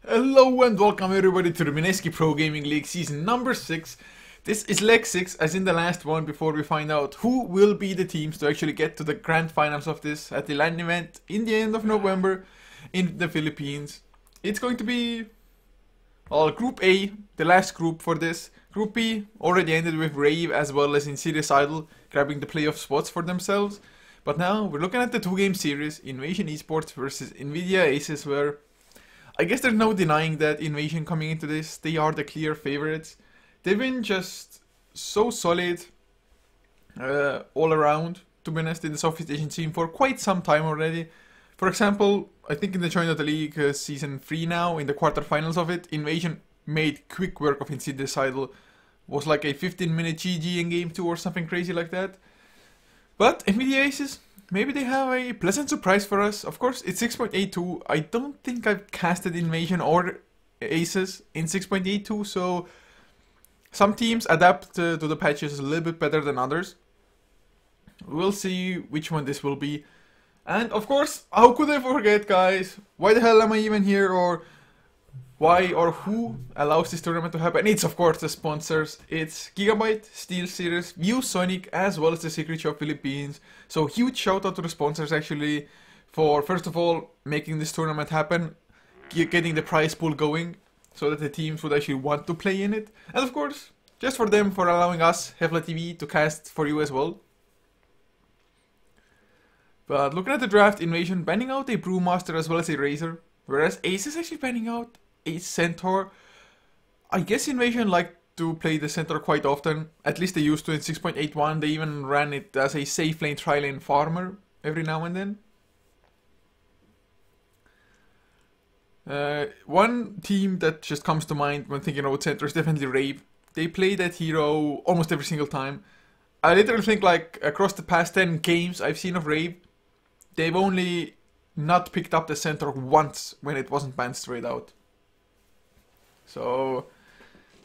Hello and welcome everybody to the Mineski Pro Gaming League season number 6. This is leg 6 as in the last one before we find out who will be the teams to actually get to the grand finals of this at the LAN event in the end of November in the Philippines. It's going to be Group A, the last group for this. Group B already ended with Rave as well as Insidious Idol grabbing the playoff spots for themselves. But now we're looking at the 2-game series, Invasion Esports versus Nvidia Aces, where I guess there's no denying that Invasion coming into this, they are the clear favorites. They've been just so solid all around, to be honest, in the Southeast Asian scene for quite some time already. For example, I think in the Join Dota League season 3 now, in the quarterfinals of it, Invasion made quick work of Insidious Idol. Was like a 15-minute GG in game 2 or something crazy like that. But Nvidia Aces, maybe they have a pleasant surprise for us. Of course, it's 6.82. I don't think I've casted Invasion or Aces in 6.82, so some teams adapt to the patches a little bit better than others. We'll see which one this will be. And of course, how could I forget, guys? Why the hell am I even here, or why or who allows this tournament to happen? It's of course the sponsors. It's Gigabyte, SteelSeries, ViewSonic, as well as the Secret Shop Philippines. So huge shout out to the sponsors actually for first of all making this tournament happen, getting the prize pool going so that the teams would actually want to play in it. And of course, just for them for allowing us, HeflaTV, to cast for you as well. But looking at the draft, Invasion banning out a Brewmaster as well as a Razor, whereas Ace is actually banning out a Centaur. I guess Invasion like to play the Centaur quite often, at least they used to in 6.81, they even ran it as a safe lane tri-lane farmer every now and then. One team that just comes to mind when thinking about Centaur is definitely Rave. They play that hero almost every single time. I literally think like across the past 10 games I've seen of Rave, they've only not picked up the Centaur once when it wasn't banned straight out. So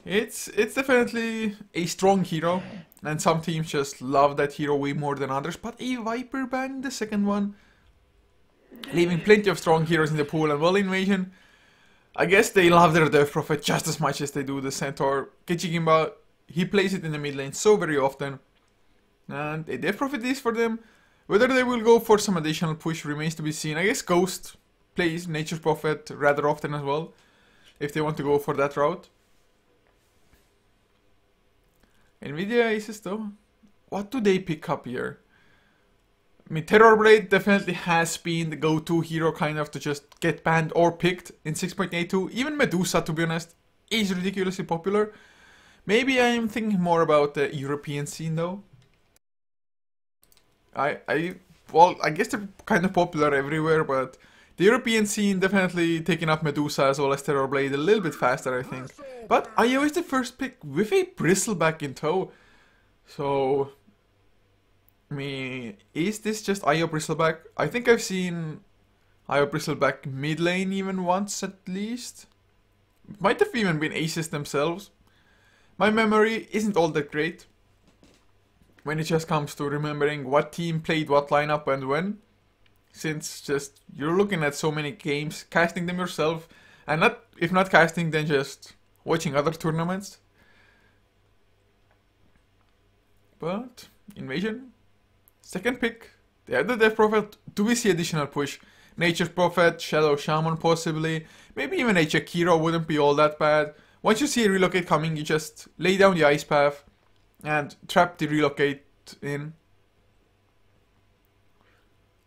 it's definitely a strong hero, and some teams just love that hero way more than others. But a Viper ban, the second one, leaving plenty of strong heroes in the pool. And well, Invasion, I guess they love their Death Prophet just as much as they do the Centaur. Kichigimba, he plays it in the mid lane so very often, and a Death Prophet is for them. Whether they will go for some additional push remains to be seen. I guess Ghost plays Nature's Prophet rather often as well, if they want to go for that route. Nvidia Aces though, what do they pick up here? I mean, Terrorblade definitely has been the go-to hero kind of to just get banned or picked in 6.82. Even Medusa, to be honest, is ridiculously popular. Maybe I am thinking more about the European scene though. I well, I guess they're kind of popular everywhere, but the European scene definitely taking up Medusa as well as Terrorblade a little bit faster, I think. But IO is the first pick with a Bristleback in tow. So, I mean, is this just IO Bristleback? I think I've seen IO Bristleback mid lane even once at least. Might have even been aces themselves. My memory isn't all that great when it just comes to remembering what team played what lineup and when. Since just you're looking at so many games, casting them yourself, and not if not casting, then just watching other tournaments. But Invasion, second pick. They have the Death Prophet. Do we see additional push? Nature's Prophet, Shadow Shaman possibly, maybe even a Jakiro wouldn't be all that bad. Once you see a relocate coming, you just lay down the Ice Path and trap the relocate in.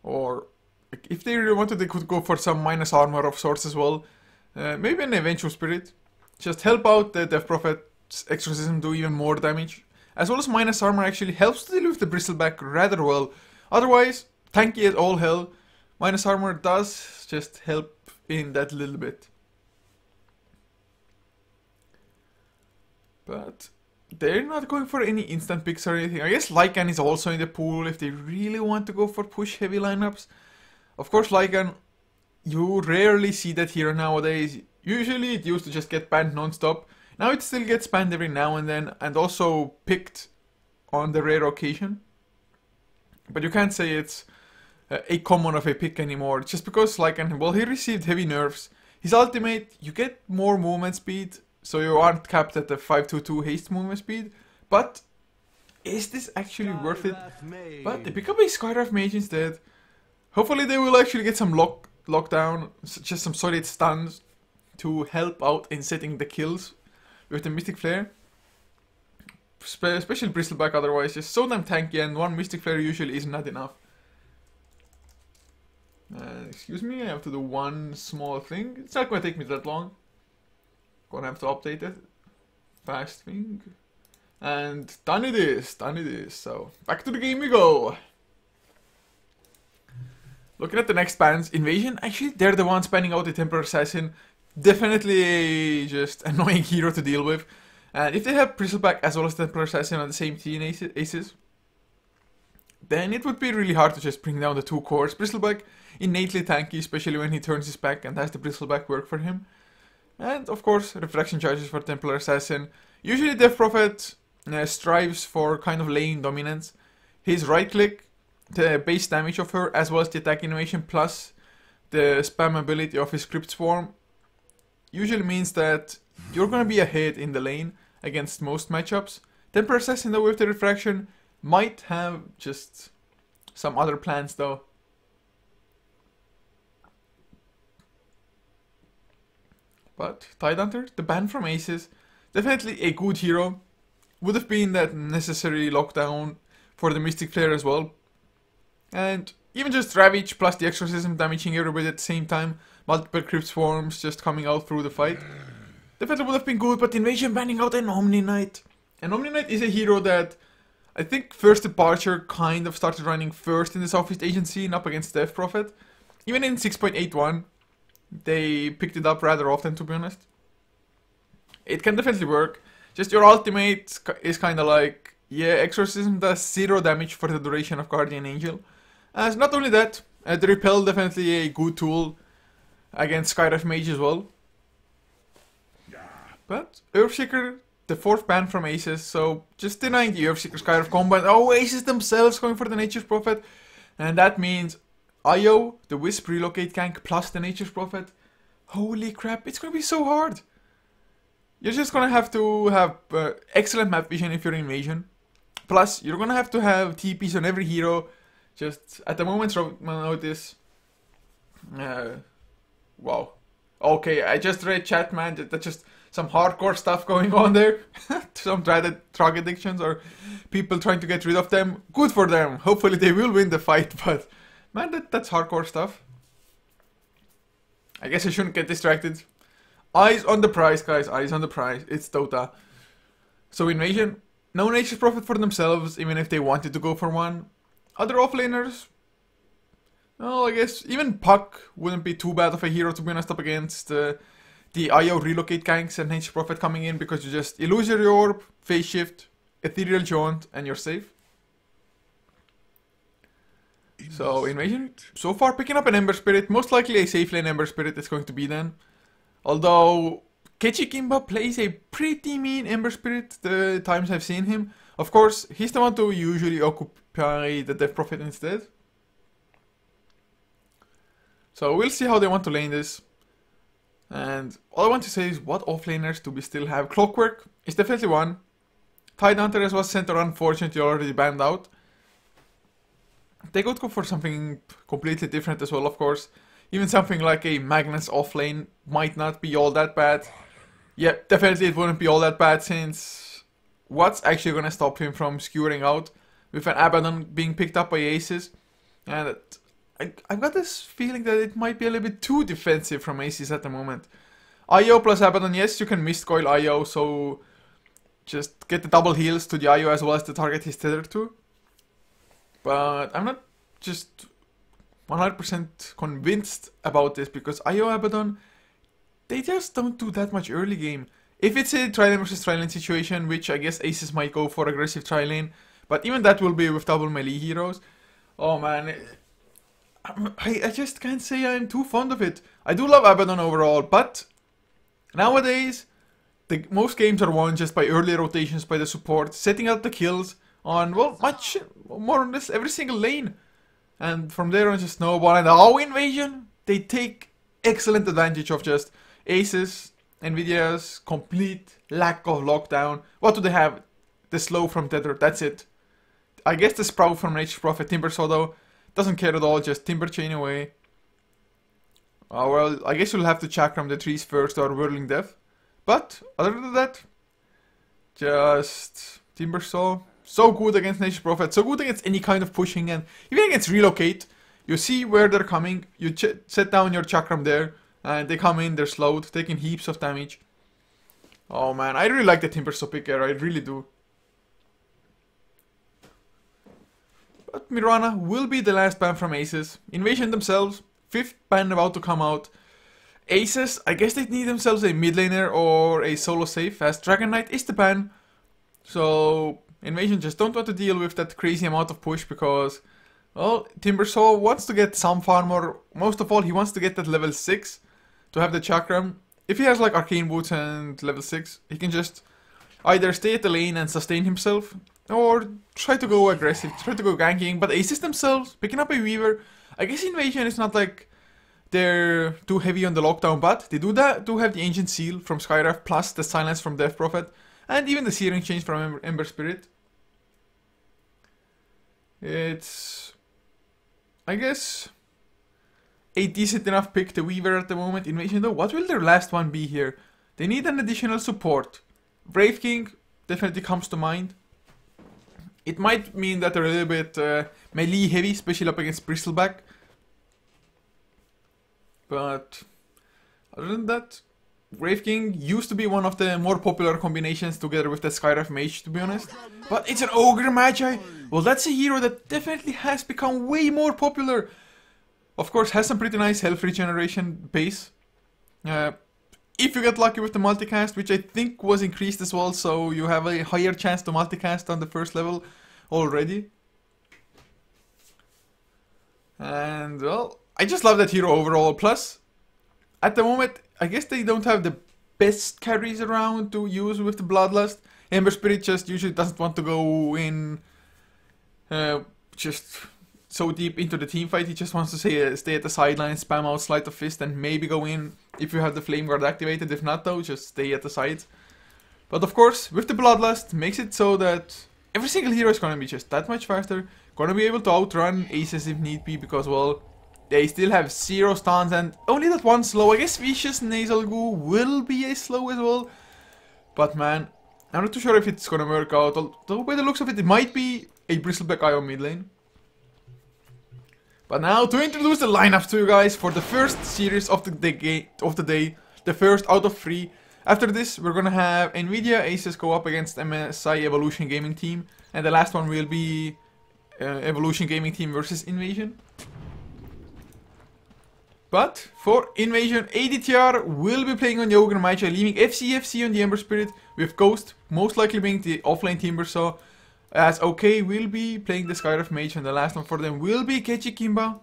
Or if they really wanted, they could go for some minus armor of sorts as well. Maybe an Eventual Spirit. Just help out the Death Prophet's Exorcism, do even more damage. As well as minus armor actually helps to deal with the Bristleback rather well. Otherwise, tanky as all hell. Minus armor does just help in that little bit. But they're not going for any instant picks or anything. I guess Lycan is also in the pool if they really want to go for push heavy lineups. Of course, Lycan, you rarely see that hero nowadays. Usually it used to just get banned non-stop. Now it still gets banned every now and then, and also picked on the rare occasion. But you can't say it's a common of a pick anymore, just because Lycan, well, he received heavy nerfs. His ultimate, you get more movement speed, so you aren't capped at the 522 haste movement speed. But is this actually worth it? But they pick up a Skywrath Mage instead. Hopefully they will actually get some lockdown, just some solid stuns to help out in setting the kills with the Mystic Flare. Especially Bristleback, otherwise just so damn tanky, and one Mystic Flare usually is not enough. Excuse me, I have to do one small thing. It's not going to take me that long. Gonna have to update it. Fast thing. And done it is. So, back to the game we go. Looking at the next bans, Invasion, actually they're the ones banning out the Templar Assassin. Definitely a just annoying hero to deal with. And if they have Bristleback as well as Templar Assassin on the same team aces, then it would be really hard to just bring down the two cores. Bristleback, innately tanky, especially when he turns his back and has the Bristleback work for him. And of course, reflection charges for Templar Assassin. Usually Death Prophet strives for kind of lane dominance. His right click, the base damage of her, as well as the attack animation, plus the spam ability of his Crypt Swarm, usually means that you're gonna be ahead in the lane against most matchups. Templar Assassin though with the refraction might have just some other plans though. But Tidehunter, the ban from aces, definitely a good hero. Would have been that necessary lockdown for the Mystic Flare as well. And even just Ravage plus the Exorcism damaging everybody at the same time. Multiple Crypt Swarms just coming out through the fight. Definitely would have been good, but Invasion banning out an Omni Knight. And Omni Knight is a hero that I think First Departure kind of started running first in the Southeast Asian scene up against Death Prophet. Even in 6.81, they picked it up rather often, to be honest. It can definitely work. Just your ultimate is kind of like, yeah, Exorcism does 0 damage for the duration of Guardian Angel. As not only that, the Repel definitely a good tool against Skywrath Mage as well. But Earthshaker, the 4th ban from Aces, so just denying the Earthshaker Skywrath combo. And oh, Aces themselves going for the Nature's Prophet. And that means IO, the Wisp relocate gank plus the Nature's Prophet. Holy crap, it's gonna be so hard. You're just gonna have to have excellent map vision if you're Invasion. Plus, you're gonna have to have TPs on every hero. Just at the moment's notice. Wow. Okay, I just read chat, man. That's just some hardcore stuff going on there. Some drug addictions or people trying to get rid of them. Good for them. Hopefully they will win the fight, but man, that's hardcore stuff. I guess I shouldn't get distracted. Eyes on the prize, guys. Eyes on the prize. It's Dota. So Invasion, no Nature's Prophet for themselves, even if they wanted to go for one. Other offlaners, Well, I guess even Puck wouldn't be too bad of a hero, to be honest, up against the IO relocate ganks and Nature Prophet coming in, because you just Illusory Orb, Phase Shift, Ethereal Jaunt, and you're safe. So Invasion, so far picking up an Ember Spirit, most likely a safe lane Ember Spirit is going to be then. Although Kechi Kimba plays a pretty mean Ember Spirit the times I've seen him. Of course, he's the one to usually occupy the Death Prophet instead. So we'll see how they want to lane this. And all I want to say is, what offlaners do we still have? Clockwork is definitely one. Tidehunter as was Center, unfortunately already banned out. They could go for something completely different as well, of course. Even something like a Magnus offlane might not be all that bad. Yeah, definitely it wouldn't be all that bad, since what's actually gonna stop him from skewering out with an Abaddon being picked up by Aces? And I've got this feeling that it might be a little bit too defensive from Aces at the moment. IO plus Abaddon, yes, you can miscoil IO, so just get the double heals to the IO as well as the target he's tethered to. But I'm not just 100% convinced about this, because IO Abaddon, they just don't do that much early game. If it's a tri-lane versus tri-lane situation, which I guess Aces might go for aggressive tri-lane, but even that will be with double melee heroes. Oh man, I just can't say I'm too fond of it. I do love Abaddon overall, but nowadays, most games are won just by early rotations by the support, setting out the kills on, well, much more or less every single lane. And from there on just snowball, and the Invasion, they take excellent advantage of just Aces, Nvidia's complete lack of lockdown. What do they have? The slow from Tether, that's it. I guess the Sprout from Nature Prophet, Timbersaw though, doesn't care at all, just Timber Chain away. Well, I guess you'll have to Chakram the trees first or Whirling Death. But, other than that, just Timbersaw. So good against Nature Prophet, so good against any kind of pushing, and even against Relocate. You see where they're coming, you set down your Chakram there, and they come in, they're slowed, taking heaps of damage. Oh man, I really like the Timbersaw picker, I really do. But Mirana will be the last ban from Aces. Invasion themselves, 5th ban about to come out. Aces, I guess they need themselves a mid laner or a solo safe, as Dragon Knight is the ban. So Invasion just don't want to deal with that crazy amount of push, because, well, Timbersaw wants to get some farm, or most of all he wants to get that level 6 to have the Chakram. If he has like Arcane Boots and level 6, he can just either stay at the lane and sustain himself, or try to go aggressive, try to go ganking. But Aces themselves, picking up a Weaver, I guess Invasion is not like they're too heavy on the lockdown, but they do have the Ancient Seal from Skywrath, plus the Silence from Death Prophet, and even the Searing Change from Ember Spirit. It's, I guess, a decent enough pick, the Weaver at the moment. Invasion though, what will their last one be here? They need an additional support. Brave King definitely comes to mind. It might mean that they're a little bit melee heavy, especially up against Bristleback. But other than that, Brave King used to be one of the more popular combinations together with the Skywrath Mage, to be honest. But it's an Ogre Magi. Well, that's a hero that definitely has become way more popular. Of course, has some pretty nice health regeneration base. If you get lucky with the multicast, which I think was increased as well, so you have a higher chance to multicast on the first level already. And, well, I just love that hero overall. Plus, at the moment, I guess they don't have the best carries around to use with the Bloodlust. Ember Spirit just usually doesn't want to go in just so deep into the team fight. He just wants to stay at the sidelines, spam out Sleight of Fist, and maybe go in if you have the Flame Guard activated. If not though, just stay at the sides. But of course, with the Bloodlust, makes it so that every single hero is gonna be just that much faster. Gonna be able to outrun Aces if need be, because, well, they still have 0 stuns and only that one slow. I guess Vicious Nasal Goo will be a slow as well. But man, I'm not too sure if it's gonna work out. Although by the looks of it, it might be a Bristleback IO mid lane. But now to introduce the lineups to you guys for the first series of the day, the first out of 3. After this, we're gonna have Nvidia Aces go up against MSI Evolution Gaming Team, and the last one will be Evolution Gaming Team versus Invasion. But for Invasion, ADTR will be playing on the Ogre Magi, leaving FC on the Ember Spirit, with Ghost most likely being the offlane Timber Saw, as OK will be playing the Skyref Mage, and the last one for them will be Kechi Kimba,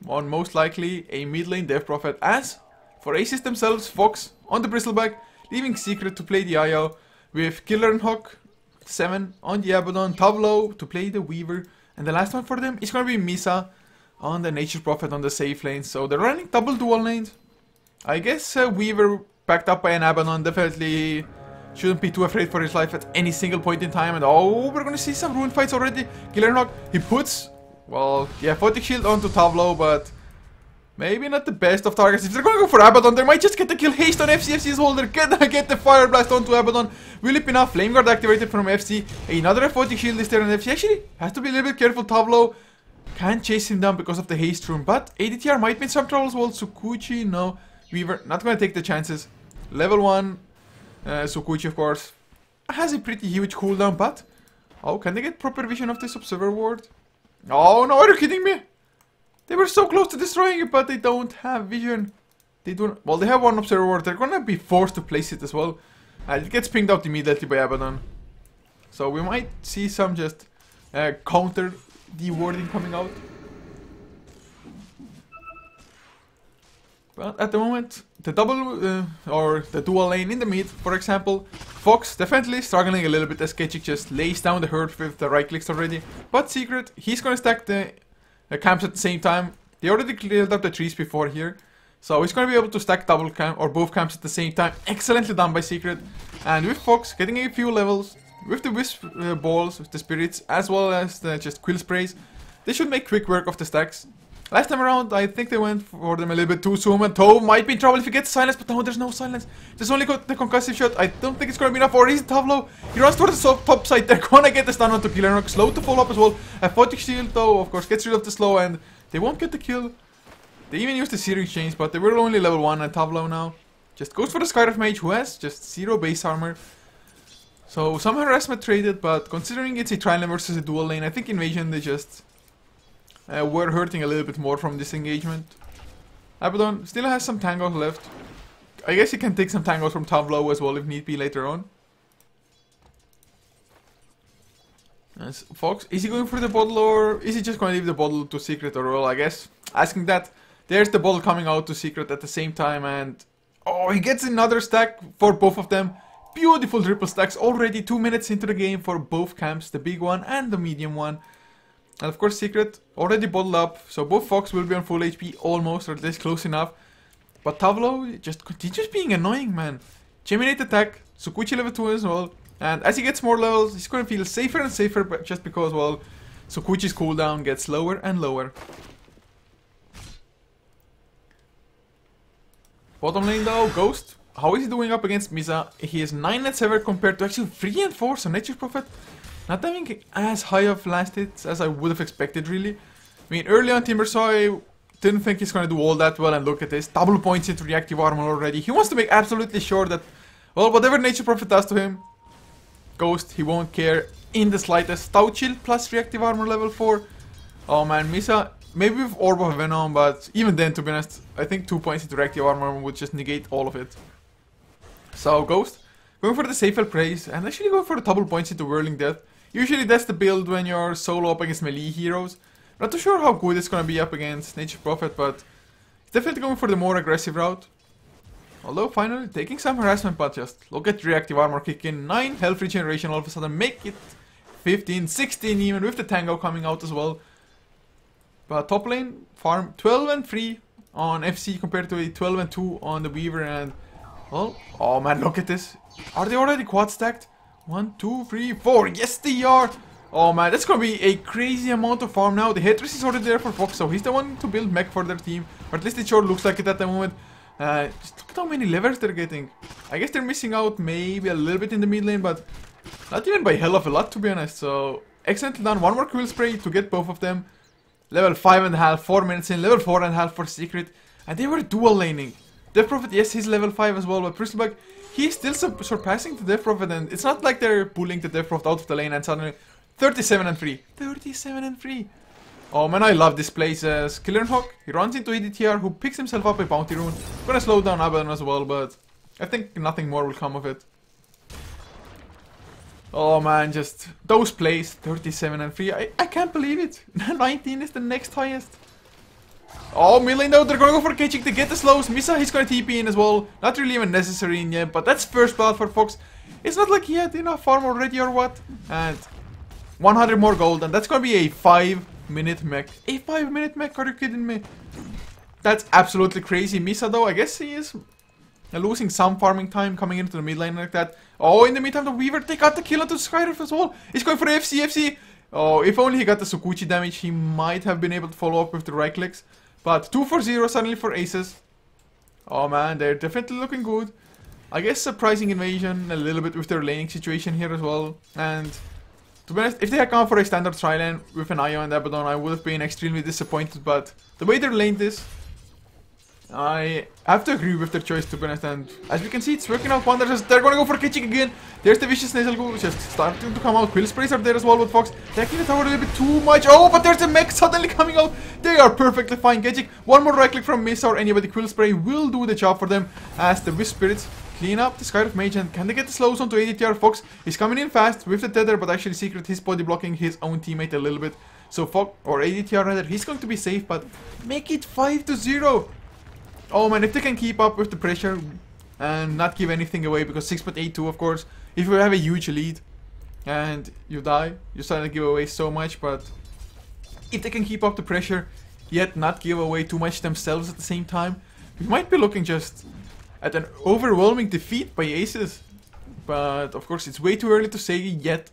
on most likely a mid lane Death Prophet, as for Aces themselves, Fox on the Bristleback, leaving Secret to play the IO, with Killer and Hawk 7 on the Abaddon, Tavlo to play the Weaver, and the last one for them is going to be Misa on the Nature Prophet on the safe lane. So they're running double dual lanes. I guess Weaver backed up by an Abaddon definitely shouldn't be too afraid for his life at any single point in time. And oh, we're gonna see some rune fights already. Killerhawk, he puts, well, yeah, Photic Shield onto Tavlo, but maybe not the best of targets. If they're gonna go for Abaddon, they might just get the kill. Haste on FC's holder, get the Fire Blast onto Abaddon. Will it be enough? Flame Guard activated from FC. Another Photic Shield is there on FC. Actually, has to be a little bit careful. Tavlo can't chase him down because of the haste rune, but ADTR might be in some trouble as well. Sukuchi, no. Weaver, not gonna take the chances. Level 1, Sukuchi, of course, has a pretty huge cooldown, but oh, can they get proper vision of this Observer Ward? Oh no, are you kidding me? They were so close to destroying it, but they don't have vision. They don't. Well, they have one Observer Ward. They're gonna be forced to place it as well. It gets pinged out immediately by Abaddon. So we might see some just counter dewarding coming out. But at the moment, the double or the dual lane in the mid, for example, Fox definitely struggling a little bit as Ketchik just lays down the herd with the right clicks already. But Secret, he's gonna stack the camps at the same time. They already cleared up the trees before here, so he's gonna be able to stack double camp or both camps at the same time. Excellently done by Secret. And with Fox getting a few levels, with the Wisp balls, with the spirits, as well as the just quill sprays, they should make quick work of the stacks. Last time around, I think they went for them a little bit too soon, and Tove might be in trouble if he gets silence, but no, there's no silence. There's only got the concussive shot. I don't think it's gonna be enough, or is it Tavlo? He runs towards the top side. They're gonna get the stun onto Killernock. Slow to follow up as well. A Photic Shield, though, of course, gets rid of the slow, and they won't get the kill. They even used the Searing Chains, but they were only level 1, and Tavlo now just goes for the Skyref Mage, who has just 0 base armor. So some harassment traded, but considering it's a trial lane versus a dual lane, I think Invasion, they just were hurting a little bit more from this engagement. Abaddon still has some tangos left. I guess he can take some tangos from Tavlo as well if need be later on. As Fox, is he going for the bottle, or is he just going to leave the bottle to Secret? Or, well, I guess asking that. There's the bottle coming out to Secret at the same time, and oh, he gets another stack for both of them. Beautiful triple stacks already 2 minutes into the game for both camps, the big one and the medium one. And of course Secret already bottled up, so both Fox will be on full HP almost, or at least close enough. But Tavlo just continues being annoying, man. Geminate attack, Sukuchi level 2 as well. And as he gets more levels, he's going to feel safer and safer, but just because, well, Sukuchi's cooldown gets lower and lower. Bottom lane though, Ghost. How is he doing up against Misa? He is 9 and 7 compared to actually 3 and 4, so Nature's Prophet not having as high of last hits as I would have expected, really. I mean, early on Timbersaw, I didn't think he's going to do all that well, and look at this. Double points into reactive armor already. He wants to make absolutely sure that, well, whatever Nature Prophet does to him, Ghost, he won't care in the slightest. Stout Shield plus reactive armor level 4. Oh man, Misa, maybe with Orb of Venom, but even then, to be honest, I think 2 points into reactive armor would just negate all of it. So, Ghost, going for the safe praise, and actually going for the double points into Whirling Death. Usually that's the build when you're solo up against melee heroes. Not too sure how good it's gonna be up against Nature Prophet, but it's definitely going for the more aggressive route. Although finally taking some harassment, but just look at reactive armor kick in. 9 health regeneration all of a sudden, make it 15, 16 even, with the Tango coming out as well. But top lane, farm 12 and 3 on FC compared to a 12 and 2 on the Weaver, and well, oh man, look at this. Are they already quad stacked? 1, 2, 3, 4. Yes, they are. Oh man, that's gonna be a crazy amount of farm now. The Headrest is already there for Fox, so he's the one to build mech for their team. Or at least it sure looks like it at the moment. Just look at how many levers they're getting. I guess they're missing out maybe a little bit in the mid lane, but not even by hell of a lot, to be honest. So, excellently done. One more quill spray to get both of them. Level 5.5, 4 minutes in. Level 4.5 for Secret. And they were dual laning. Death Prophet, yes, he's level 5 as well, but Bristleback, he's still surpassing the Death Prophet, and it's not like they're pulling the Death Prophet out of the lane and suddenly 37 and 3. 37 and 3. Oh man, I love this place as Killer and Hawk. He runs into EDTR, who picks himself up a bounty rune. Gonna slow down Abaddon as well, but I think nothing more will come of it. Oh man, just those plays, 37 and 3. I can't believe it. 19 is the next highest. Oh, mid lane though, they're gonna go for Ketchik to get the slows. Misa, he's gonna TP in as well. Not really even necessary in yet, but that's first blood for Fox. It's not like he had enough farm already or what. And 100 more gold, and that's gonna be a 5-minute mech. A 5-minute mech, are you kidding me? That's absolutely crazy. Misa though, I guess he is losing some farming time coming into the mid lane like that. Oh, in the meantime, the Weaver, they got the kill onto Skyriff as well. He's going for FC. Oh, if only he got the Sukuchi damage, he might have been able to follow up with the right clicks. But 2 for 0 suddenly for Aces. Oh man, they're definitely looking good. I guess surprising invasion a little bit with their laning situation here as well. And to be honest, if they had gone for a standard tri-lane with an Io and Abaddon, I would have been extremely disappointed. But the way they're laned this, I have to agree with their choice, to be honest, and as we can see, it's working out wonders. They're gonna go for Ketchik again. There's the Vicious Nasal Goo just starting to come out. Quill Sprays are there as well with Fox. Taking the tower a little bit too much. Oh, but there's the mech suddenly coming out. They are perfectly fine. Ketchik, one more right click from Misa or anybody. Quill Spray will do the job for them as the Wisp Spirits clean up the Skyriff Mage. And can they get the slows onto ADTR? Fox is coming in fast with the tether, but actually Secret, he's body blocking his own teammate a little bit. So Fox, or ADTR rather, he's going to be safe, but make it 5-0. Oh man, if they can keep up with the pressure and not give anything away, because 6.82 of course, if you have a huge lead and you die, you suddenly give away so much. But if they can keep up the pressure yet not give away too much themselves at the same time, we might be looking just at an overwhelming defeat by Aces. But of course it's way too early to say yet.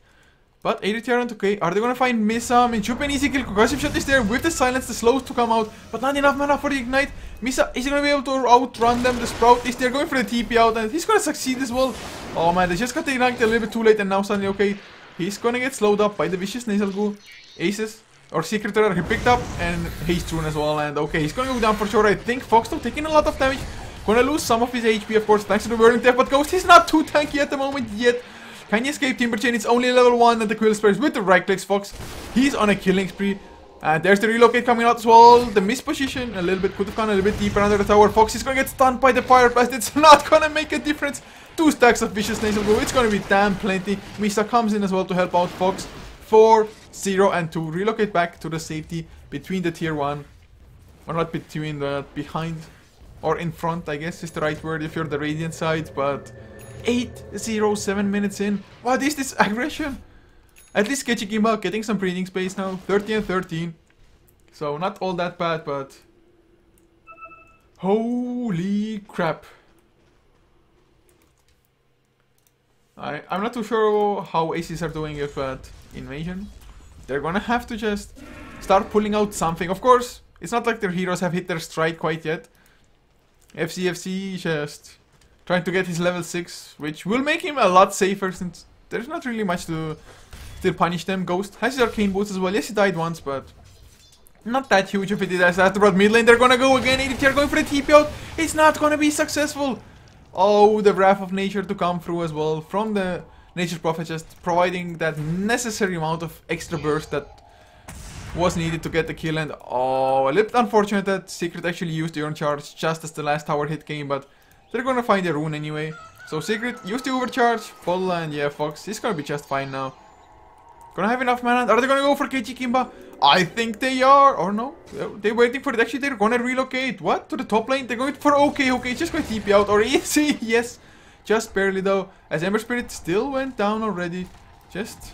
But ADTR aren't okay. Are they gonna find Misa? I mean, should be an easy kill. Concussive Shot is there with the silence, the slows to come out, but not enough mana for the ignite. Misa, is he gonna be able to outrun them? The Sprout is there going for the TP out, and he's gonna succeed as well. Oh man, they just got the ignite a little bit too late, and now suddenly, okay, he's gonna get slowed up by the Vicious Nasal Goo. Aces, or Secret Terror, he picked up, and Haste Rune as well, and okay, he's gonna go down for sure. I think Fox though taking a lot of damage. Gonna lose some of his HP, of course, thanks to the Whirling Death, but Ghost, he's not too tanky at the moment yet. Can you escape Timber Chain? It's only level 1 and the Quill Sprays with the right clicks. Fox, he's on a killing spree. And there's the relocate coming out as well. The miss position a little bit, could have gone a little bit deeper under the tower. Fox is gonna get stunned by the Fire Blast. It's not gonna make a difference. 2 stacks of Vicious Nasal Goo. It's gonna be damn plenty. Misa comes in as well to help out Fox. 4, 0 and 2. Relocate back to the safety between the tier 1. Or not between, but behind. Or in front, I guess is the right word if you're the Radiant side, but 8-0, 7 minutes in. What is this aggression? At least Ketchikimba getting some breathing space now. 30 and 13. So not all that bad, but holy crap. I'm not too sure how Aces are doing it, but Invasion, they're gonna have to just start pulling out something. Of course, it's not like their heroes have hit their stride quite yet. FC just trying to get his level 6, which will make him a lot safer since there's not really much to still punish them. Ghost has his arcane boots as well. Yes, he died once, but not that huge of a disaster. After about mid lane, they're gonna go again. ADT are going for the TP out. It's not gonna be successful. Oh, the Wrath of Nature to come through as well from the Nature's Prophet, just providing that necessary amount of extra burst that was needed to get the kill. And oh, a little bit unfortunate that Secret actually used the Urn Charge just as the last tower hit came, but they're gonna find a rune anyway. So Secret used the overcharge, full, and yeah, Fox is gonna be just fine now. Gonna have enough mana. Are they gonna go for Ketchikimba? I think they are, or no? They're waiting for it. Actually, they're gonna relocate. What? To the top lane? They're going for okay, it's just going to TP out, or easy, yes. Just barely though, as Ember Spirit still went down already. Just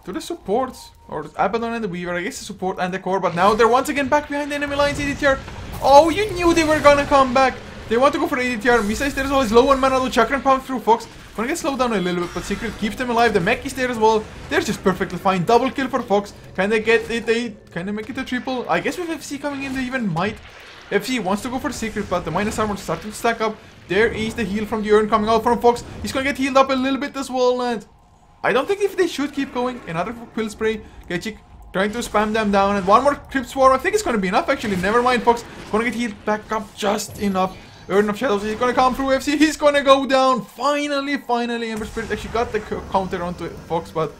to the supports, or Abaddon and the Weaver, I guess the support and the core, but now they're once again back behind the enemy lines. ADTR. Oh, you knew they were gonna come back. They want to go for ADTR. Misa is there as well. He's low on mana though. Chakra Pound through Fox. Gonna get slowed down a little bit, but Secret keeps them alive. The mech is there as well. They're just perfectly fine. Double kill for Fox. Can they get it? Can they make it a triple? I guess with FC coming in, they even might. FC wants to go for Secret, but the minus armor is starting to stack up. There is the heal from the Urn coming out from Fox. He's gonna get healed up a little bit as well, and I don't think if they should keep going. Another Quill Spray. Ketchik trying to spam them down, and one more Crypt Swarm. I think it's gonna be enough actually. Never mind, Fox. Gonna get healed back up just enough. Urn of Shadows, he's gonna come through FC, he's gonna go down. Finally, Ember Spirit actually got the counter onto Fox, but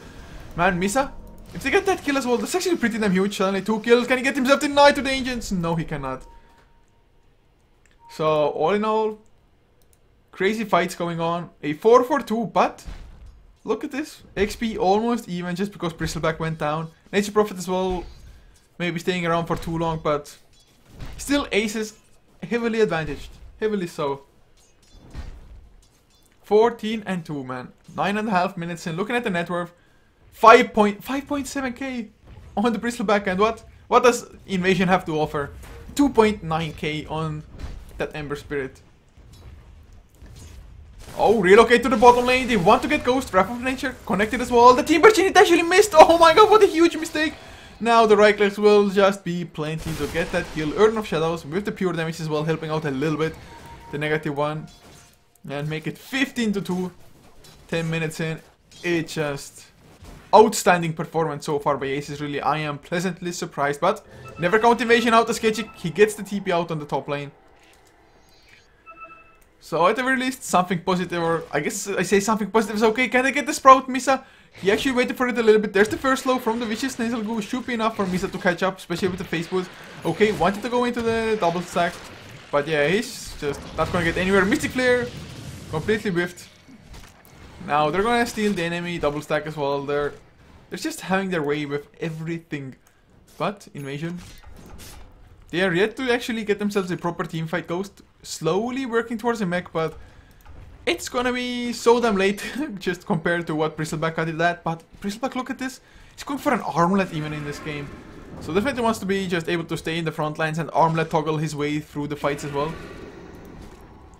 man, Misa If they get that kill as well, that's actually pretty damn huge. Suddenly 2 kills. Can he get himself denied to the Ancients? No, he cannot. So, all in all, crazy fights going on. A 4-4-2, but look at this. XP almost even just because Bristleback went down. Nature Prophet as well, maybe staying around for too long, but still Aces heavily advantaged. Heavily so. 14-2, man. 9.5 minutes in. Looking at the net worth, 5.7k on the Bristleback, and what does Invasion have to offer? 2.9k on that Ember Spirit. Oh, relocate to the bottom lane. They want to get Ghost. Wrath of Nature connected as well. The Timber Chain, it actually missed. Oh my god, what a huge mistake. Now the right clicks will just be plenty to get that kill. Urn of Shadows with the pure damage as well, helping out a little bit. The -1. And make it 15-2. 10 minutes in. It's just outstanding performance so far by Aces, really. I am pleasantly surprised, but never count Invasion out as Sketchy. He gets the TP out on the top lane. So at the very least, something positive, or I guess I say something positive is okay. Can I get the Sprout, Misa? He actually waited for it a little bit. There's the first slow from the Vicious Nasal Goo. Should be enough for Misa to catch up, especially with the face boost. Okay, wanted to go into the double stack, but yeah, he's just not gonna get anywhere. Mystic Flare, completely whiffed. Now they're gonna steal the enemy double stack as well. They're just having their way with everything. But Invasion, they are yet to actually get themselves a proper team fight. Ghost slowly working towards a mech, but it's gonna be so damn late just compared to what Bristleback did that. But Bristleback, look at this. He's going for an armlet even in this game. So definitely wants to be just able to stay in the front lines and armlet toggle his way through the fights as well.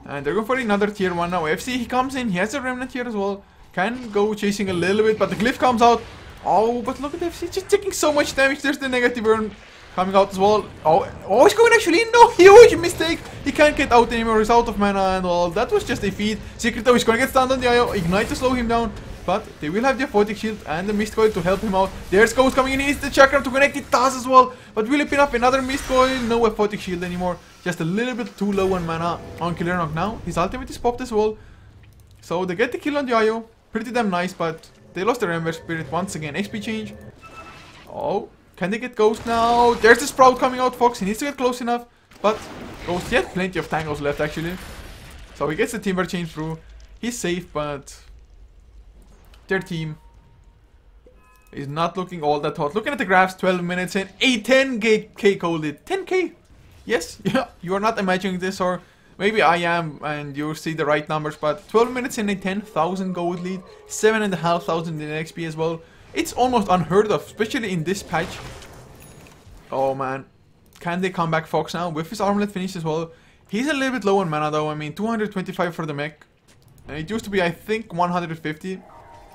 And they're going for another tier 1 now. FC, he comes in, he has a Remnant here as well. Can go chasing a little bit, but the Glyph comes out. Oh, but look at FC, just taking so much damage. There's the negative urn coming out as well. Oh, he's going actually in. No, huge mistake. He can't get out anymore. He's out of mana and all. That was just a feed. Secret though, he's going to get stunned on the IO. Ignite to slow him down. But they will have the Aphotic Shield and the Mist Coil to help him out. There's Ghost coming in. He needs the Chakram to connect. It does as well. But will it pin up another Mist Coil? No Aphotic Shield anymore. Just a little bit too low on mana on Killer Knock now. His ultimate is popped as well. So they get the kill on the IO. Pretty damn nice, but they lost their Ember Spirit once again. XP change. Oh, can they get Ghost now? There's the Sprout coming out. Fox, he needs to get close enough. But Ghost, he had plenty of tangles left actually. So he gets the Timber Chain through. He's safe, but their team is not looking all that hot. Looking at the graphs, 12 minutes in, a 10k gold lead. 10k? Yes, yeah, you are not imagining this, or maybe I am and you see the right numbers, but 12 minutes in a 10,000 gold lead, 7,500 in XP as well. It's almost unheard of, especially in this patch. Oh man, can they come back Fox now with his armlet finish as well? He's a little bit low on mana though. I mean, 225 for the mech. And it used to be, I think, 150.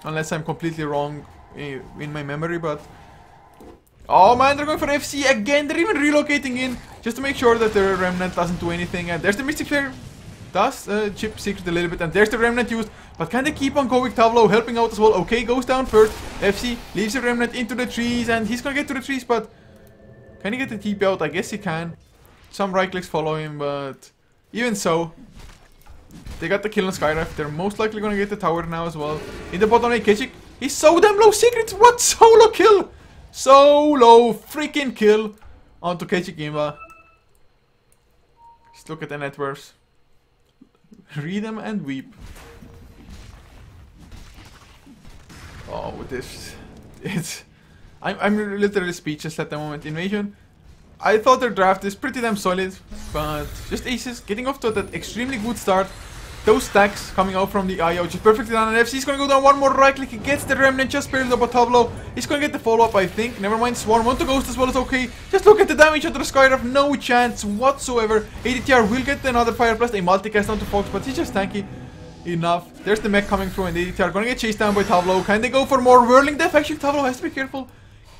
Unless I'm completely wrong in my memory, but oh man, they're going for FC again. They're even relocating in just to make sure that the Remnant doesn't do anything. And there's the Mystic Flare. Does chip Secret a little bit. And there's the Remnant used. But can they keep on going? Tavlo helping out as well. Okay, goes down first. FC leaves the Remnant into the trees. And he's gonna get to the trees, but can he get the TP out? I guess he can. Some right clicks follow him, but even so, they got the kill on Skyref. They're most likely gonna get the tower now as well. In the bottom lane, Kechik. He's so damn low. Secret, what? Solo kill! Solo freaking kill onto Kechik Imba. Just look at the net worths. Read them and weep. Oh, it's I'm literally speechless at the moment. Invasion, I thought their draft is pretty damn solid, but just Aces getting off to that extremely good start. Those stacks coming out from the IO just perfectly done, and FC's gonna go down one more right click. He gets the Remnant just barely above Tableau. He's gonna get the follow-up, I think. Never mind, Swarm onto Ghost as well as okay. Just look at the damage onto the Skyref, no chance whatsoever. ADTR will get another Fire Blast, a multicast onto Fox, but he's just tanky enough. There's the mech coming through, and ADTR gonna get chased down by Tableau. Can they go for more Whirling Death? Actually, Tableau has to be careful.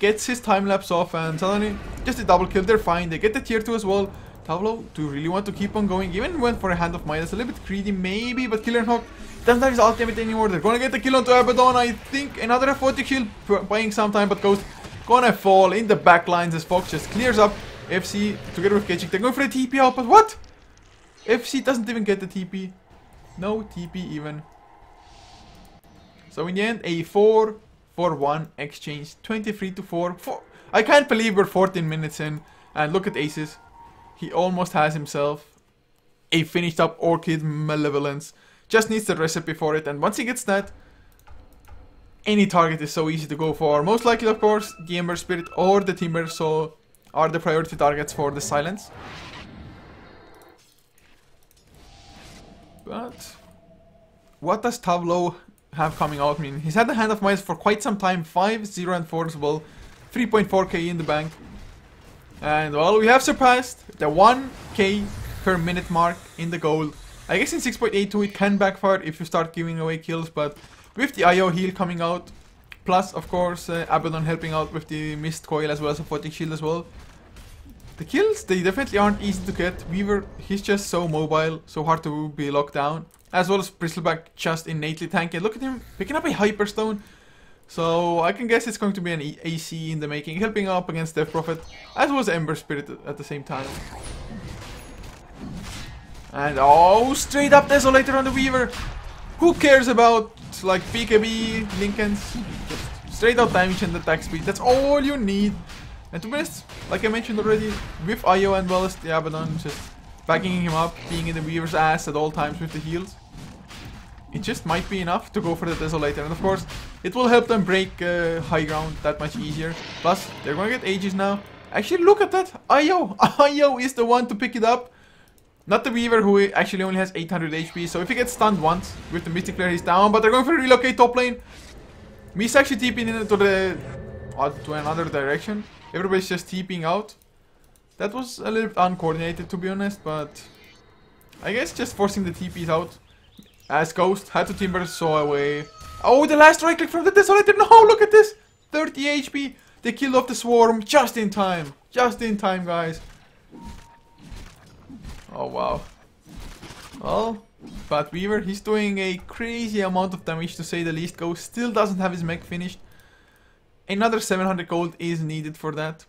Gets his time lapse off, and suddenly just a double kill. They're fine. They get the tier 2 as well. Tableau do really want to keep on going. Even went for a Hand of Midas. A little bit greedy maybe, but Killer Hawk doesn't have his ultimate anymore. They're gonna get the kill onto Abaddon. I think another Aphotic Shield buying some time, but Ghost gonna fall in the back lines as Fox just clears up FC together with Kechik. They're going for a TP out, but what? FC doesn't even get the TP. No TP even. So in the end, a 4-4-2 for one exchange. 23 to 4. I can't believe we're 14 minutes in. And look at Aces. He almost has himself a finished up Orchid Malevolence. Just needs the recipe for it. And once he gets that, any target is so easy to go for. Most likely, of course, the Ember Spirit or the Timber so are the priority targets for the Silence. But what does Tavlo have coming out? I mean, he's had the Hand of Mice for quite some time. 5, 0 and 4 as well. 3.4k in the bank. And well, we have surpassed the 1k per minute mark in the gold. I guess in 6.82 it can backfire if you start giving away kills, but with the IO heal coming out, plus of course Abaddon helping out with the Mist Coil as well as a Photic Shield as well. The kills, they definitely aren't easy to get. Weaver, he's just so mobile, so hard to be locked down. As well as Bristleback, just innately tanky. Look at him picking up a Hyperstone. So I can guess it's going to be an AC in the making, helping up against Death Prophet, as well as Ember Spirit at the same time. And oh, straight up Desolator on the Weaver. Who cares about like BKB, Lincolns? Just straight out damage and attack speed. That's all you need. And to be honest, like I mentioned already, with IO and well as the Abaddon, just backing him up, being in the Weaver's ass at all times with the heals, it just might be enough to go for the Desolator. And of course, it will help them break high ground that much easier. Plus, they're going to get Aegis now. Actually, look at that. IO! IO is the one to pick it up. Not the Weaver, who actually only has 800 HP. So if he gets stunned once with the Mystic Flare, he's down. But they're going for a relocate top lane. Misa actually TPing into to another direction. Everybody's just TPing out. That was a little bit uncoordinated, to be honest, but I guess just forcing the TPs out. As Ghost had to Timber saw away. Oh, the last right click from the Desolator. No, look at this. 30 HP. They killed off the Swarm just in time. Just in time, guys. Oh, wow. Well, but Weaver, he's doing a crazy amount of damage to say the least. Ghost still doesn't have his mech finished. Another 700 gold is needed for that.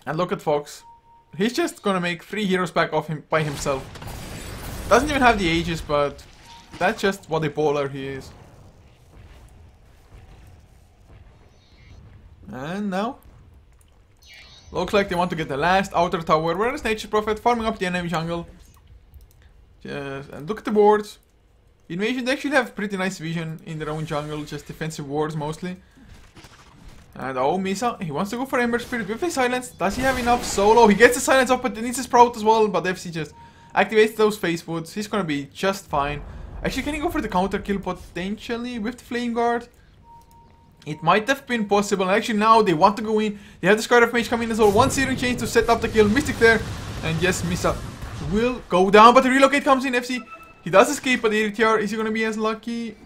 And look at Fox. He's just gonna make 3 heroes back off him by himself. Doesn't even have the Aegis, but that's just what a baller he is. And now, looks like they want to get the last outer tower. Whereas Nature's Prophet farming up the enemy jungle. And look at the wards. Invasion, they actually have pretty nice vision in their own jungle, just defensive wards mostly. And oh, Misa, he wants to go for Ember Spirit with his Silence. Does he have enough solo? He gets the Silence up, but he needs his Sprout as well. But FC just activates those Face Woods. He's gonna be just fine. Actually, can he go for the counter kill potentially with the Flame Guard? It might have been possible. And actually, now they want to go in. They have the Scarlet Mage coming in as well. One Searing Chain to set up the kill. Mystic there. And yes, Misa will go down. But the relocate comes in, FC. He does escape, but the ATR, is he gonna be as lucky?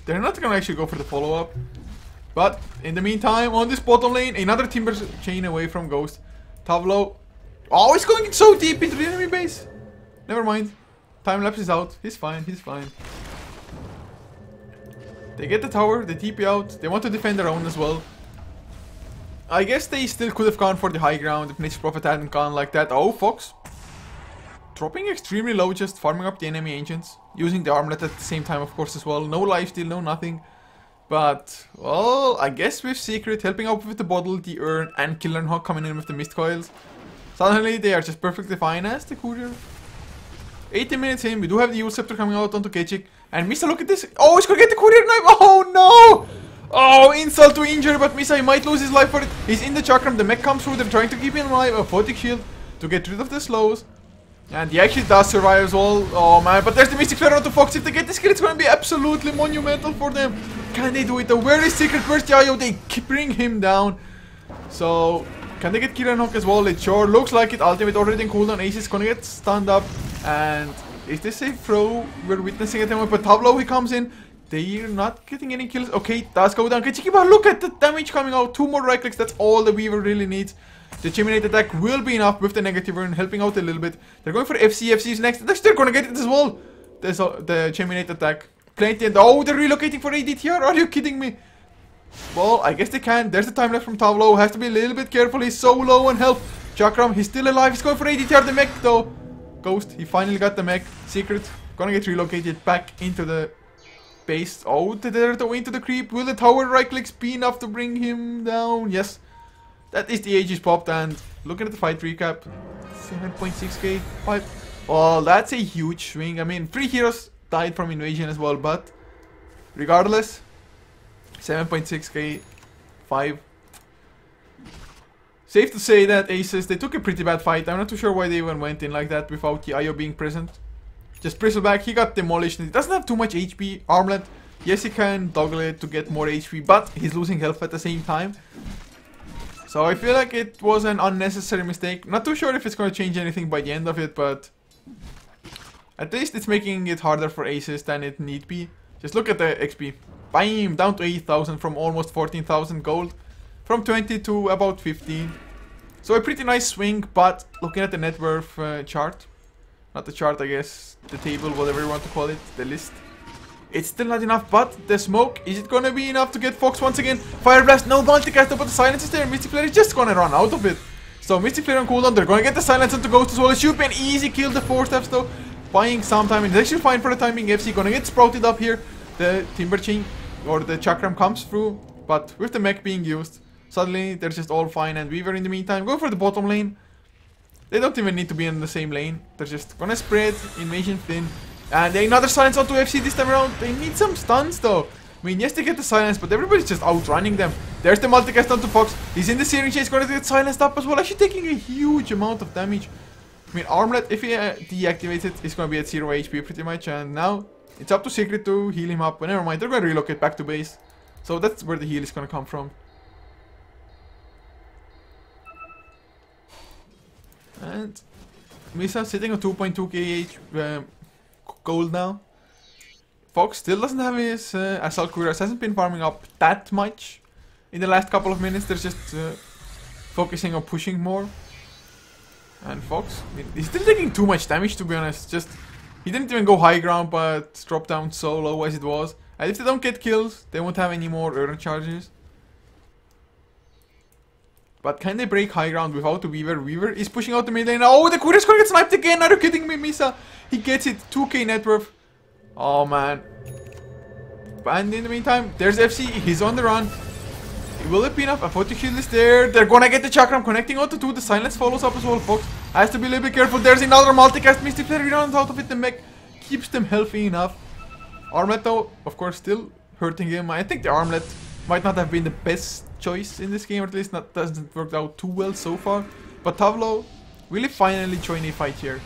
They're not gonna actually go for the follow-up. But in the meantime, on this bottom lane, another Timber chain away from Ghost. Tavlo. Oh, he's going so deep into the enemy base. Never mind. Time lapse is out. He's fine. He's fine. They get the tower. They TP out. They want to defend their own as well. I guess they still could have gone for the high ground if Nature's Prophet hadn't gone like that. Oh, Fox. Dropping extremely low, just farming up the enemy ancients. Using the armlet at the same time, of course, as well. No lifesteal, no nothing. But, well, I guess with Secret helping out with the bottle, the urn, and Killer and Hawk coming in with the Mist Coils, suddenly they are just perfectly fine as the courier. 18 minutes in, we do have the Yule Scepter coming out onto Kechik. And Misa, look at this. Oh, he's gonna get the courier knife. Oh, no! Oh, insult to injury, but Misa, he might lose his life for it. He's in the chakram, the mech comes through, they're trying to keep him alive. A Photic Shield to get rid of the slows. And he actually does survive as well. Oh man, but there's the Mystic Flare onto Fox. If they get this kill, it's gonna be absolutely monumental for them. Can they do it? Where is Secret? Where's the IO? They bring him down. So, can they get Killer and Hawk as well? It sure looks like it. Ultimate already in cooldown. Ace is gonna get stunned up. And is this a throw? We're witnessing it. But Tavlo, he comes in. They're not getting any kills. Okay, it does go down. But look at the damage coming out. 2 more right clicks. That's all the Weaver really needs. The Chaminate attack will be enough with the negative urn, helping out a little bit. They're going for FC. FC is next. They're gonna get it as well. There's the Chaminate attack. Plenty. And oh, they're relocating for ADTR. Are you kidding me? Well, I guess they can. There's the time left from Tavlo. Has to be a little bit careful. He's so low on health. Chakram, he's still alive. He's going for ADTR. The mech though. Ghost, he finally got the mech. Secret, gonna get relocated back into the base. Oh, they're the way into the creep. Will the tower right clicks be enough to bring him down? Yes. That is the Aegis popped, and looking at the fight recap, 7.6k. Well, that's a huge swing. I mean, 3 heroes died from invasion as well, but regardless, 7.6k, 5. Safe to say that Aces, they took a pretty bad fight. I'm not too sure why they even went in like that without the IO being present. Just Bristleback, he got demolished. He doesn't have too much HP. Armlet, yes, he can toggle it to get more HP, but he's losing health at the same time. So I feel like it was an unnecessary mistake. Not too sure if it's going to change anything by the end of it, but at least it's making it harder for Aces than it need be. Just look at the XP. Bam! Down to 8,000 from almost 14,000 gold. From 20 to about 15. So a pretty nice swing, but looking at the net worth chart. Not the chart, I guess. The table, whatever you want to call it. The list. It's still not enough, but the smoke, is it gonna be enough to get Fox once again? Fire Blast, no multicast, but the silence is there. Mystic Flare is just gonna run out of it. So Mystic Flare on cooldown, they're gonna get the silence onto Ghost as well. It should be an easy kill, the 4 steps though. Buying some time, and it's actually fine for the timing. FC gonna get sprouted up here. The Timber Chain, or the Chakram comes through, but with the mech being used, suddenly they're just all fine, and Weaver in the meantime, go for the bottom lane. They don't even need to be in the same lane. They're just gonna spread invasion thin. And another silence onto FC this time around. They need some stuns though. I mean, yes, they get the silence, but everybody's just outrunning them. There's the multicast onto Fox. He's in the searing chase, gonna get silenced up as well. Actually taking a huge amount of damage. I mean, Armlet, if he deactivates it, he's gonna be at 0 HP pretty much. And now it's up to Secret to heal him up. But never mind, they're gonna relocate back to base. So that's where the heal is gonna come from. And Misa sitting on 2.2k gold now. Fox still doesn't have his Assault Cuirass, hasn't been farming up that much in the last couple of minutes. They're just focusing on pushing more. And Fox, he's still taking too much damage, to be honest. Just, he didn't even go high ground, but dropped down so low as it was. And if they don't get kills, they won't have any more urn charges. But can they break high ground without the Weaver? Weaver is pushing out the mid lane. Oh, the Courier's gonna get sniped again. Are you kidding me, Misa? He gets it. 2k net worth. Oh, man. And in the meantime, there's FC. He's on the run. Will it be enough? A photo shield is there. They're gonna get the Chakram connecting onto 2. The silence follows up as well. Fox has to be a little bit careful. There's another multicast. Mystic Flare runs out of it. The mech keeps them healthy enough. Armlet, though, of course, still hurting him. I think the Armlet might not have been the best choice in this game, or at least not doesn't work out too well so far. But Tavlo, will he finally join a fight here?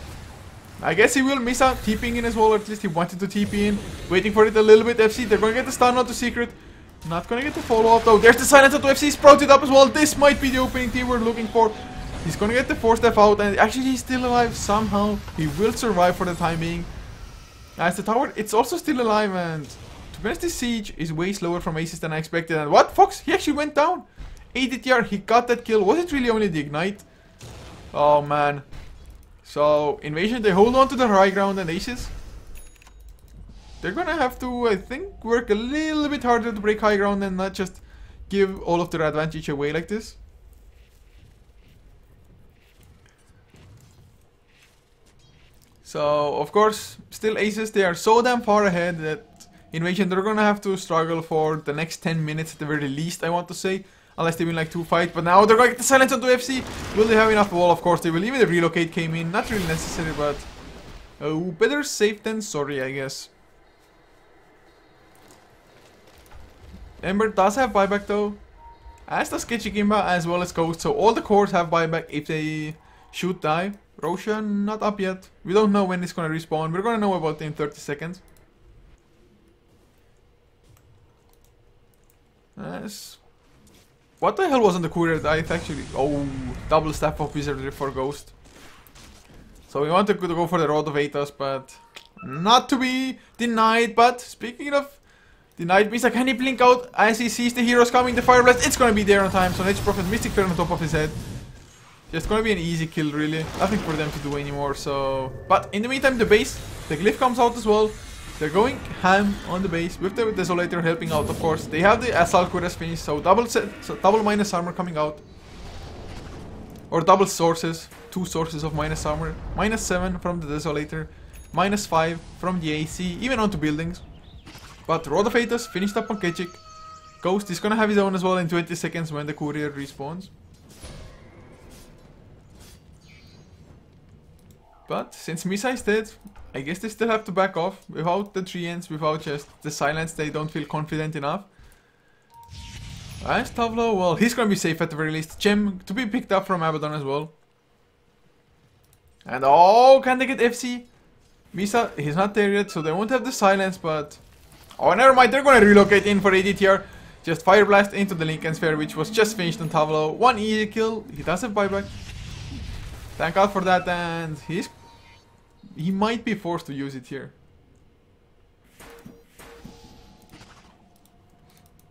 I guess he will miss out TPing in as well, or at least he wanted to TP in. Waiting for it a little bit, FC. They're gonna get the stun onto Secret. Not gonna get the follow up though. There's the silence onto FC, sprouted up as well. This might be the opening team we're looking for. He's gonna get the 4-step out, and actually he's still alive somehow. He will survive for the time being. As the tower, it's also still alive, and to be honest, this siege is way slower from Aces than I expected. And what? Fox? He actually went down. ADTR, he got that kill. Was it really only the ignite? Oh man. So, Invasion, they hold on to the high ground, and Aces, they're gonna have to, I think, work a little bit harder to break high ground and not just give all of their advantage away like this. So, of course, still Aces, they are so damn far ahead that Invasion, they're gonna have to struggle for the next 10 minutes at the very least, I want to say. Unless they win like 2 fights, but now they're gonna get the silence onto FC. Will they have enough wall? Of course they will. Even the relocate came in, not really necessary, but oh, better safe than sorry, I guess. Ember does have buyback though, as does Ketchigimba as well as Ghost, so all the cores have buyback if they should die. Roshan not up yet. We don't know when it's gonna respawn. We're gonna know about it in 30 seconds. Yes. What the hell was on the courier? I actually... Oh, double staff of wizardry for Ghost. So we wanted to go for the Rod of Aethos, but not to be denied. But speaking of denied, Misa, can he blink out as he sees the heroes coming? The Fire Blast, it's gonna be there on time. So Nature Prophet, Mystic Flare on top of his head. Just gonna be an easy kill, really. Nothing for them to do anymore. So, but in the meantime, the base, the glyph comes out as well. They're going ham on the base with the Desolator helping out, of course. They have the Assault Cuirass finished, so double minus armor coming out. Or double sources, 2 sources of minus armor. -7 from the Desolator, -5 from the AC, even onto buildings. But Rodofatus finished up on Ketchik. Ghost is gonna have his own as well in 20 seconds when the courier respawns. But since Misa is dead, I guess they still have to back off. Without the 3 ends, without just the silence, they don't feel confident enough. As Tavlo, well, he's gonna be safe at the very least. Gem to be picked up from Abaddon as well. And oh, can they get FC? Misa, he's not there yet, so they won't have the silence, but... Oh, never mind, they're gonna relocate in for ADTR. Just Fire Blast into the Lincoln Sphere, which was just finished on Tavlo. 1 easy kill, he does have buyback. Thank God for that, and he might be forced to use it here.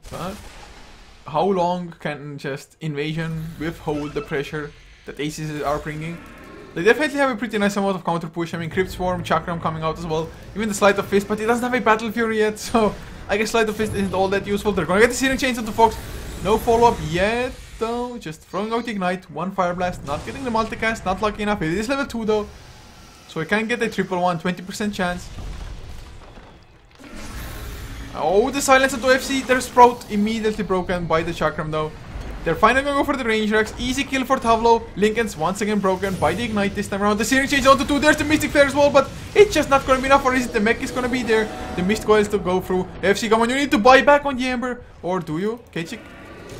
But how long can just Invasion withhold the pressure that Aces are bringing? They definitely have a pretty nice amount of counter push. I mean, Crypt Swarm, Chakram coming out as well. Even the Sleight of Fist, but he doesn't have a Battle Fury yet, so I guess Sleight of Fist isn't all that useful. They're gonna get the Searing Chains onto Fox. No follow-up yet, though. Just throwing out the Ignite, 1 Fire Blast, not getting the multicast, not lucky enough. It is level 2 though, so he can get a 1-1, 20% chance. Oh, the silence onto FC. Their Sprout immediately broken by the Chakram though. They're finally gonna go for the range racks. Easy kill for Tavlo. Lincoln's once again broken by the Ignite this time around. The Searing Change onto 2. There's the Mystic Flare as well, but it's just not gonna be enough. Or is it? The mech is gonna be there. The Mist Coils to go through. FC, come on, you need to buy back on the Ember. Or do you? Ketchik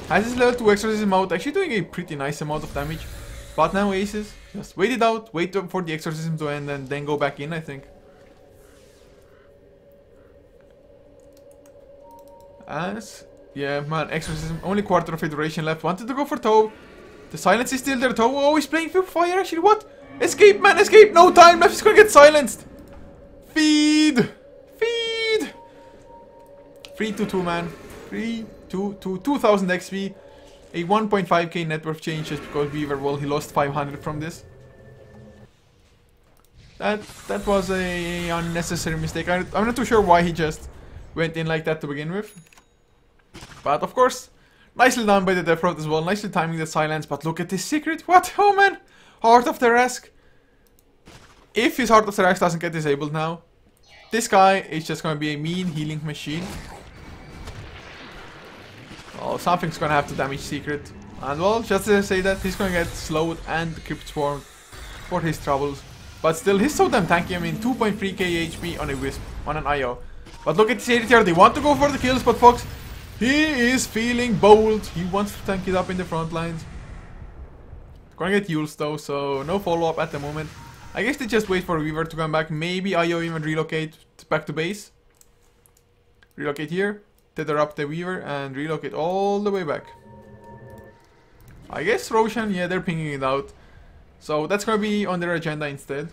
has his level 2 Exorcism out. Actually doing a pretty nice amount of damage. But now Aces, just wait it out. Wait for the Exorcism to end and then go back in, I think. As... yeah, man, Exorcism, only quarter of a duration left. Wanted to go for Toe. The silence is still there. Toe, oh, he's playing for fire actually. What? Escape, man, escape. No time left. He's gonna get silenced. Feed. Feed. 3-2, man. 3-2, 2000 XP. A 1.5k net worth change just because Weaver, well, he lost 500 from this. That was a unnecessary mistake. I'm not too sure why he just went in like that to begin with. But of course, nicely done by the Death Road as well. Nicely timing the silence. But look at this secret. What? Oh man. Heart of the Rask. If his Heart of the Rask doesn't get disabled now, this guy is just going to be a mean healing machine. Oh, something's going to have to damage secret. And well, just to say that, he's going to get slowed and Crypt Swarm for his troubles. But still, he's so damn tanky. I mean, 2.3k HP on a Wisp, on an IO. But look at this ADTR. They want to go for the kills, but Fox... he is feeling bold. He wants to tank it up in the front lines. Gonna get Yules though, so no follow-up at the moment. I guess they just wait for Weaver to come back. Maybe IO even relocate back to base. Relocate here. Tether up the Weaver and relocate all the way back. I guess Roshan, yeah, they're pinging it out. So that's gonna be on their agenda instead.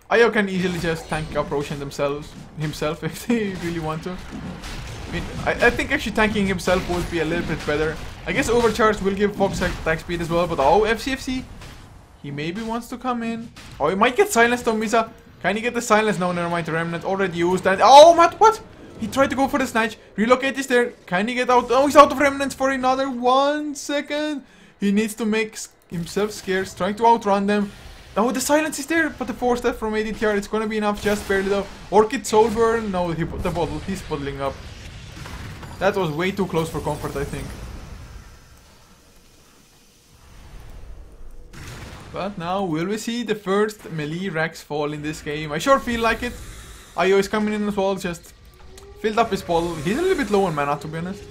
IO can easily just tank up Roshan himself if they really want to. I mean, I think actually tanking himself would be a little bit better. I guess Overcharge will give Fox attack speed as well, but oh, FCFC, he maybe wants to come in. Oh, he might get silenced though, Misa. Can he get the silence? No, never mind, the Remnant already used that. Oh, what? He tried to go for the snatch. Relocate is there. Can he get out? Oh, he's out of Remnants for another 1 second. He needs to make himself scarce, trying to outrun them. Oh, the silence is there, but the 4-step from ADTR, it's gonna be enough, just barely though. Orchid Soulburn, no, he put the bottle, he's bottling up. That was way too close for comfort, I think. But now, will we see the first melee racks fall in this game? I sure feel like it. IO is coming in as well, just filled up his bottle. He's a little bit low on mana, to be honest.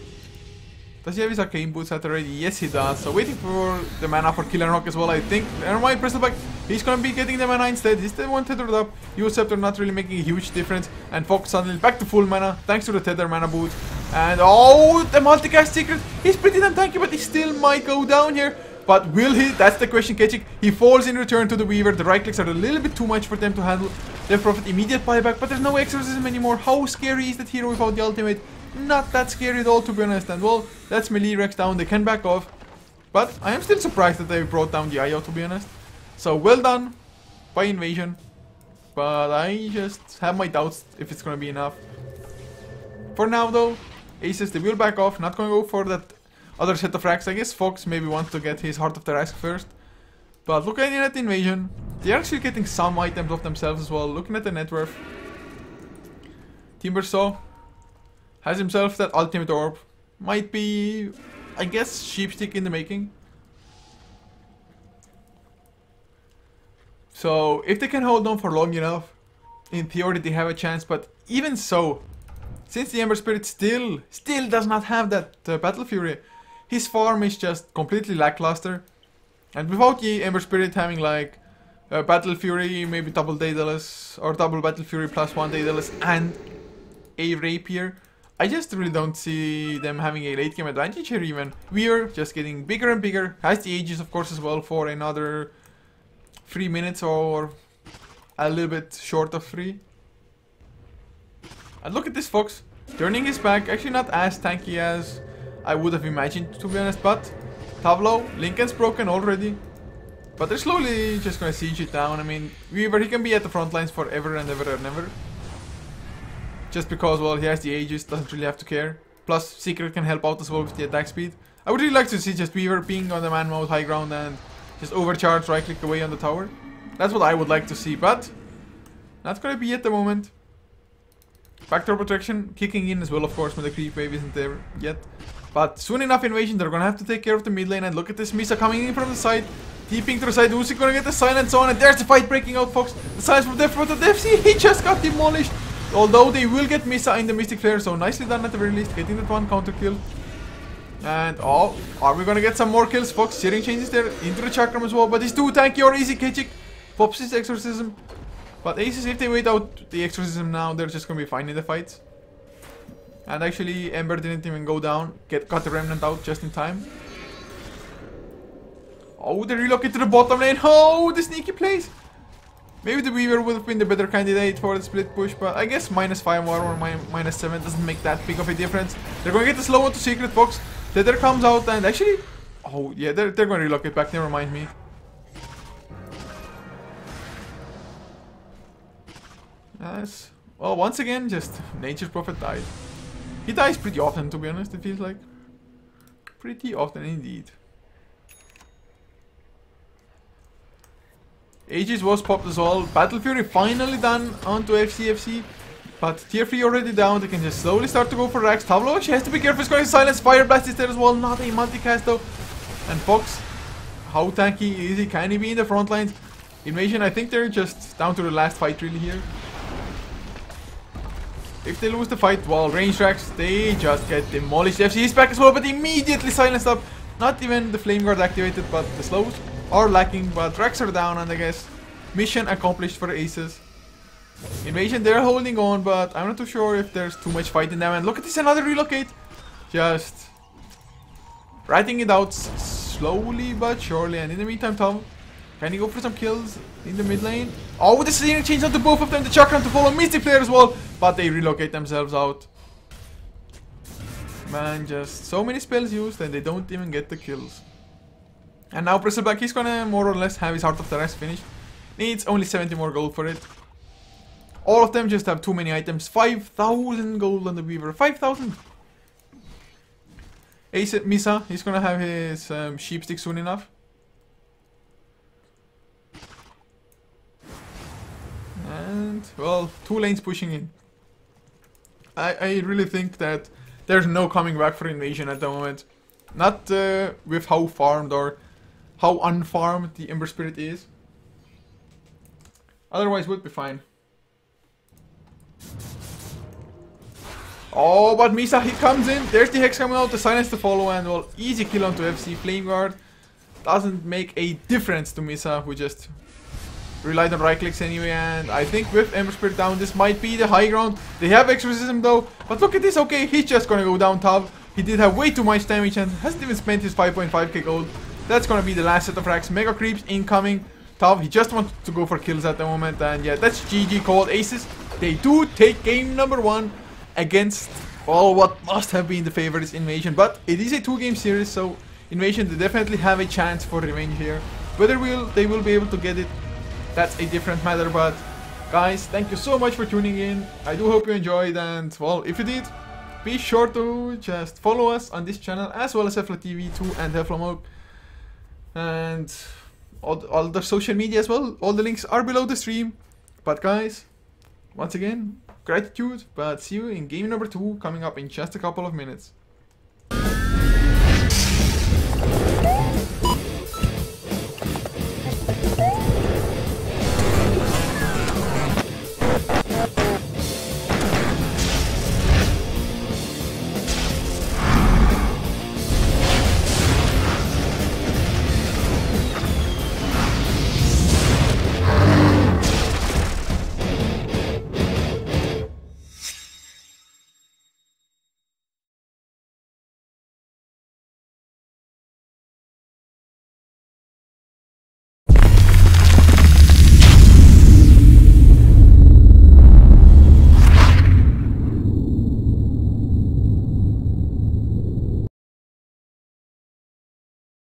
Does he have his Arcane Boots set already? Yes, he does. So waiting for the mana for Killer Rock as well, I think. Never mind, press the back. He's gonna be getting the mana instead. He's the one tethered up. Scepter not really making a huge difference. And Fox suddenly back to full mana, thanks to the Tether mana boot. And oh, the multicast secret. He's pretty damn tanky, but he still might go down here. But will he? That's the question, Ketchik. He falls in return to the Weaver. The right clicks are a little bit too much for them to handle. They profit immediate buyback, but there's no Exorcism anymore. How scary is that hero without the ultimate? Not that scary at all, to be honest. And well, that's melee Rex down. They can back off. But I am still surprised that they brought down the IO, to be honest. So well done by Invasion. But I just have my doubts if it's gonna be enough. For now though, Aces, they will back off. Not gonna go for that other set of racks. I guess Fox maybe wants to get his Heart of the Rask first. But looking at the Invasion, they're actually getting some items of themselves as well. Looking at the net worth, Timbersaw has himself that ultimate orb. Might be, I guess, sheepstick in the making. So if they can hold on for long enough, in theory they have a chance. But even so, since the Ember Spirit still does not have that Battle Fury, his farm is just completely lackluster. And without the Ember Spirit having like Battle Fury, maybe double Daedalus, or double Battle Fury plus 1 Daedalus and a Rapier, I just really don't see them having a late game advantage here even. We're just getting bigger and bigger. Has the Aegis of course as well for another 3 minutes or a little bit short of 3. And look at this Fox, turning his back, actually not as tanky as I would have imagined to be honest, but Tavlo, Lincoln's broken already. But they're slowly just gonna siege it down. I mean, Weaver, he can be at the front lines forever and ever and ever. Just because, well, he has the Aegis, doesn't really have to care. Plus, Secret can help out as well with the attack speed. I would really like to see just Weaver being on the man mode, high ground, and just overcharge, right click away on the tower. That's what I would like to see, but not gonna be at the moment. Backdoor protection kicking in as well, of course, when the creep wave isn't there yet. But soon enough, Invasion, they're gonna have to take care of the mid lane. And look at this Misa coming in from the side, deeping to the side. Usyk gonna get the silence on, and there's the fight breaking out, Fox. The silence from Def, but the FC, he just got demolished. Although they will get Misa in the Mystic Flare, so nicely done at the very least, getting that one counter kill. And oh, are we gonna get some more kills? Fox searing changes there into the Chakram as well, but he's too tanky or easy. Kechik pops his Exorcism. But Aces, if they wait out the Exorcism now, they're just gonna be fine in the fights. And actually, Ember didn't even go down. Got the Remnant out just in time. Oh, they relocate to the bottom lane. Oh, the sneaky plays. Maybe the Weaver would have been the better candidate for the split push, but I guess -5 more or -7 doesn't make that big of a difference. They're going to get the slow one to Secret Box. Tether comes out and actually... Oh, yeah, they're going to relocate back, never mind me. Yes. Well, once again, just Nature's Prophet died. He dies pretty often, to be honest, it feels like. Pretty often indeed. Aegis was popped as well. Battle Fury finally done onto FCFC. But tier 3 already down. They can just slowly start to go for Rax. Tavlo actually has to be careful. He's going to silence. Fire Blast is there as well. Not a multicast though. And Fox, how tanky is he? Can he be in the front lines? Invasion, I think they're just down to the last fight really here. If they lose the fight, well, range Rax, they just get demolished. FC is back as well, but immediately silenced up. Not even the Flame Guard activated, but the slows are lacking. But Rax are down, and I guess mission accomplished for the Aces. Invasion, they're holding on, but I'm not too sure if there's too much fight in them. And look at this, another relocate. Just writing it out slowly but surely. And in the meantime, Tom, can he go for some kills in the mid lane? Oh, the scenery changed onto both of them. The Chakram to follow Mystic Flare as well. But they relocate themselves out. Man, just so many spells used and they don't even get the kills. And now Bristleback, he's gonna more or less have his Heart of the Rest finished. Needs only 70 more gold for it. All of them just have too many items. 5,000 gold on the Weaver. 5,000! Ace Misa, he's gonna have his sheep stick soon enough. And, well, 2 lanes pushing in. I really think that there's no coming back for Invasion at the moment. Not with how farmed or how unfarmed the Ember Spirit is. Otherwise, would be fine. Oh, but Misa, he comes in. There's the Hex coming out, the silence to follow, and well, easy kill onto FC. Flame Guard doesn't make a difference to Misa, who just relied on right clicks anyway. And I think with Ember Spirit down, this might be the high ground. They have Exorcism though, but look at this. Okay, he's just gonna go down top. He did have way too much damage and hasn't even spent his 5.5k gold. That's gonna be the last set of racks. Mega creeps incoming. Tav, he just wants to go for kills at the moment, and yeah, that's GG called. Aces, they do take game number 1 against, well, what must have been the favorites, Invasion. But it is a 2-game series, so Invasion, they definitely have a chance for revenge here. Whether they will be able to get it, that's a different matter. But guys, thank you so much for tuning in. I do hope you enjoyed, and well, if you did, be sure to just follow us on this channel as well as HeflaTV 2 and HeflaMog. And all the social media as well. All the links are below the stream. But guys, once again, gratitude, but see you in game number 2 coming up in just a couple of minutes.